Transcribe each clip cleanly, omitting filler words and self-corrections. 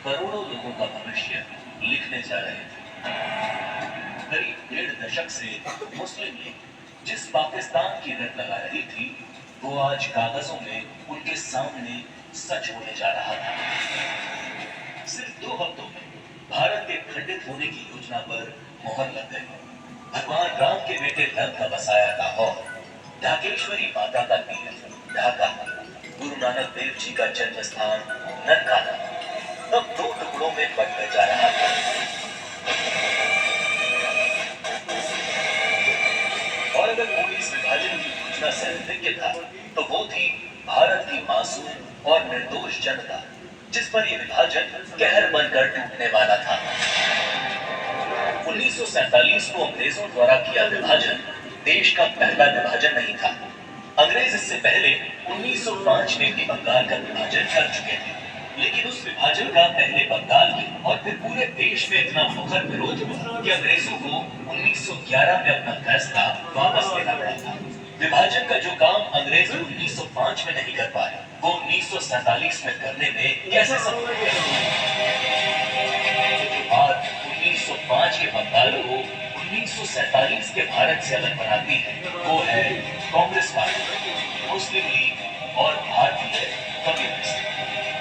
करोड़ों लोगों का भविष्य लिखने जा रहे थे। करीब 1.5 दशक से मुस्लिम लीग जिस पाकिस्तान की रट लगा रही थी, वो आज कागजों में उनके सामने सच होने जा रहा था। सिर्फ 2 हफ्तों में भारत के खंडित होने की योजना पर मोहर लग गई। भगवान राम के बेटे लव का बसाया लाहौर, ढाकेश्वरी माता का तीर्थ ढाका, गुरु नानक देव जी का जन्म स्थान ननकाना अब 2 टुकड़ों में बंटने जा रहा था। और अगर कोई इस विभाजन की योजना से अनभिज्ञ था, तो वो थी भारत की मासूम और निर्दोष जनता, जिस पर यह विभाजन कहर बनकर टूटने वाला था। 1947 को अंग्रेजों द्वारा किया विभाजन देश का पहला विभाजन नहीं था। अंग्रेज इससे पहले 1905 में भी बंगाल का विभाजन कर चुके थे, लेकिन उस विभाजन का पहले बंगाल में और फिर पूरे देश में इतना मुखर विरोध हुआ कि अंग्रेजों को 1911 में अपना फैसला वापस लेना पड़ा था। विभाजन का जो काम अंग्रेज 1905 में नहीं कर पाए, वो 1947 में करने में कैसे सफल हुए? आज 1905 के बंगाल को 1947 के भारत से अलग बनाती है, वो है कांग्रेस पार्टी, मुस्लिम लीग और भारतीय कम्युनिस्ट।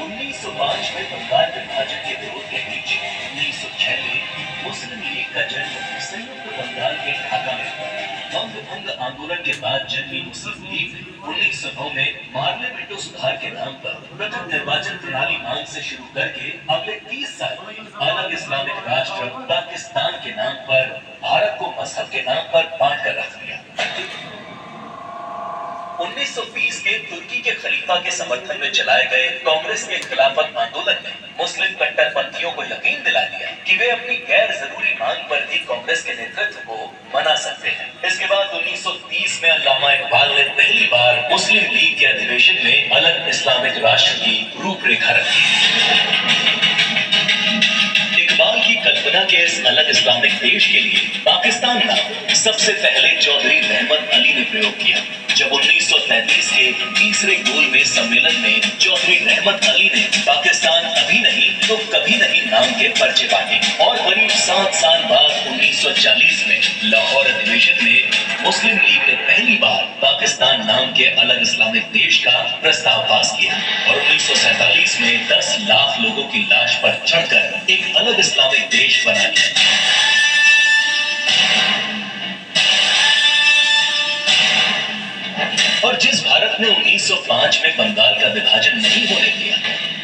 1905 में बंगाल विभाजन के विरोध के बीच 1906 में मुस्लिम लीग का जन्म संयुक्त बंगाल के ढाका में हुआ। बंग भंग आंदोलन के बाद जन्मी मुस्लिम लीग 1909 में पार्लियामेंटो सुधार के नाम पर प्रथम निर्वाचन प्रणाली मांग से शुरू करके अगले 30 साल अलग इस्लामिक राष्ट्र पाकिस्तान के नाम पर भारत को मजहब के नाम पर बांट कर रख दिया। 1920 के तुर्की के खलीफा के समर्थन में चलाए गए कांग्रेस के खिलाफत आंदोलन ने मुस्लिम कट्टरपंथियों को यकीन दिला दिया कि वे अपनी गैर जरूरी मांग पर भी कांग्रेस के नेतृत्व को मना सकते हैं। इसके बाद 1930 में अल्लामा इकबाल ने पहली बार मुस्लिम लीग के अधिवेशन में अलग इस्लामिक राष्ट्र की रूपरेखा रखी। इकबाल की कल्पना के इस अलग इस्लामिक देश के लिए पाकिस्तान नाम सबसे पहले चौधरी रहमत अली ने प्रयोग किया। जब 1933 के तीसरे गोल में सम्मेलन में चौधरी रहमत अली ने पाकिस्तान अभी नहीं तो कभी नहीं नाम के पर्चे बांटे और करीब 7 साल बाद 1940 में लाहौर अधिवेशन में मुस्लिम लीग ने पहली बार पाकिस्तान नाम के अलग इस्लामिक देश का प्रस्ताव पास किया और 1947 में 10 लाख लोगों की लाश पर चढ़कर एक अलग इस्लामिक देश बना दिया। और जिस भारत ने 1905 में बंगाल का विभाजन नहीं होने दिया,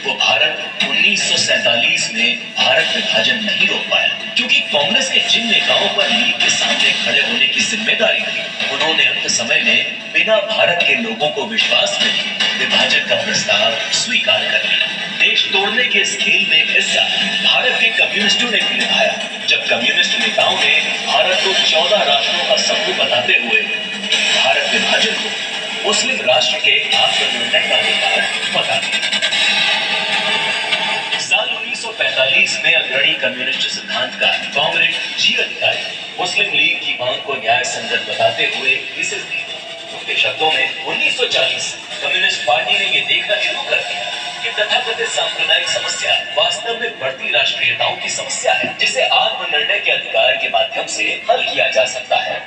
वो भारत 1947 में भारत विभाजन नहीं रोक पाया, क्योंकि कांग्रेस के जिन नेताओं पर लीग के सामने खड़े होने की जिम्मेदारी थी, उन्होंने अंत समय में बिना भारत के लोगों को विश्वास में विभाजन का प्रस्ताव स्वीकार कर लिया। देश तोड़ने के इस खेल में हिस्सा भारत के कम्युनिस्टों ने भी निभाया। जब कम्युनिस्ट नेताओं ने भारत को 14 राष्ट्रों का समूह बताते हुए भारत विभाजन को मुस्लिम राष्ट्र के आत्मनिर्भर का अधिकार बता दिया। साल 1945 में अग्रणी कम्युनिस्ट सिद्धांतकार कॉमरेड जी अधिकारी मुस्लिम लीग की मांग को न्याय संगत बताते हुए इसे दी। उनके शब्दों में 1940 कम्युनिस्ट पार्टी ने यह देखना शुरू कर दिया कि तथाकथित सांप्रदायिक समस्या वास्तव में बढ़ती राष्ट्रीयताओं की समस्या है, जिसे आत्मनिर्णय के अधिकार के माध्यम से हल किया जा सकता है।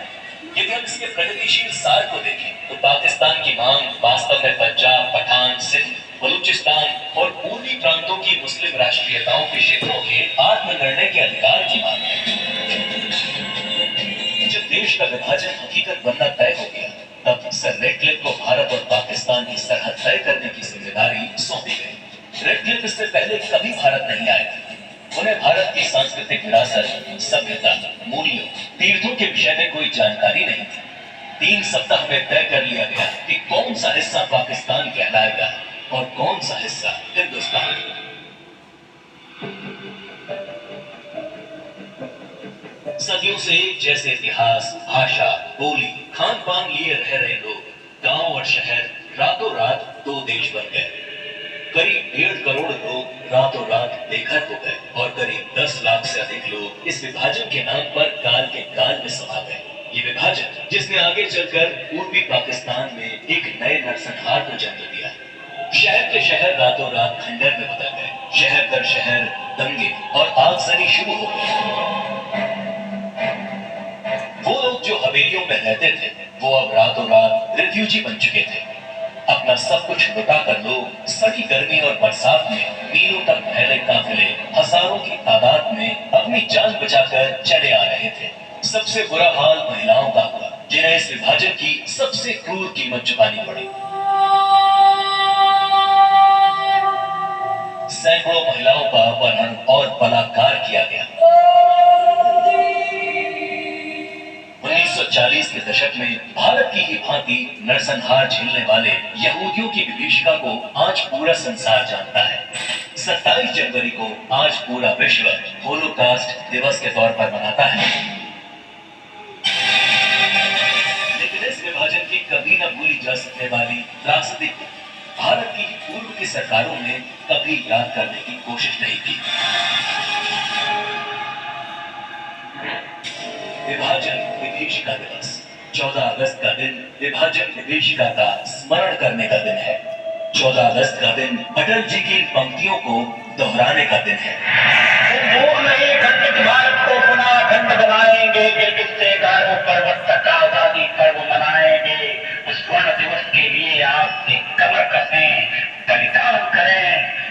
यदि हम इसके प्रगतिशील सार को देखें, तो पाकिस्तान की मांग वास्तव में पंजाब, पठान, सिंध, बलूचिस्तान और पूर्वी प्रांतों की मुस्लिम राष्ट्रीयताओं के क्षेत्रों के आत्मनिर्णय के अधिकार की मांग है। जब देश का विभाजन हकीकत बनना तय हो गया, तब सर रेडक्लिफ को भारत और पाकिस्तान की सरहद तय करने की जिम्मेदारी सौंपी गई। रेडक्लिफ इससे पहले कभी भारत नहीं आए थे। उन्हें भारत की सांस्कृतिक विरासत, सभ्यता, मूल्यों, तीर्थों के विषय में कोई जानकारी नहीं थी। 3 सप्ताह में तय कर लिया गया कि कौन सा हिस्सा पाकिस्तान कहलाएगा और कौन सा हिस्सा हिंदुस्तान। सदियों से एक जैसे इतिहास, भाषा, बोली, खान पान लिए रह रहे लोग गांव और शहर रातों रात 2 देश बन गए। करीब 1.5 करोड़ लोग रातों रात बेघर हो गए और करीब 10 लाख से अधिक लोग इस विभाजन के नाम पर काल के काल में समा गए। ये विभाजन जिसने आगे चलकर पूर्वी पाकिस्तान में एक नए नरसंहार को जन्म दिया। शहर के शहर रातों रात खंडर में बदल गए। शहर दर शहर दंगे और आगजनी शुरू हो गई। वो लोग जो हवेलियों में रहते थे वो अब रातों रात रिफ्यूजी बन चुके थे। अपना सब कुछ लुटा कर लोग सड़ी गर्मी और बरसात में मीलों तक फैले काफिले हजारों की तादाद में अपनी जान बचाकर चले आ रहे थे। सबसे बुरा हाल महिलाओं का हुआ, जिन्हें इस विभाजन की सबसे क्रूर कीमत चुकानी पड़ी। सैकड़ों महिलाओं का अपहरण और बलात्कार किया गया। 1940 के दशक में भारत की ही भांति नरसंहार झेलने वाले यहूदियों की विभीषिका को आज पूरा संसार जानता है। 27 जनवरी को आज पूरा विश्व होलोकास्ट दिवस के तौर पर मनाता है। लेकिन इस विभाजन की कभी न भूली जा सकने वाली त्रासदी को भारत की पूर्व की सरकारों ने कभी याद करने की कोशिश नहीं की। विभाजन विभीषिका दिवस 14 अगस्त का दिन विभाजन विभीषिका का स्मरण करने का दिन है। 14 अगस्त का दिन अटल जी की पंक्तियों को दोहराने का दिन है। भूल नहीं खंडित भारत को पुनः अखंड बनाएंगे, गिरगिट से गारो पर्वत तक आजादी पर्व मनाएंगे। उस स्वर्ण दिवस के लिए आप एक कमर कसें, बलिदान करें।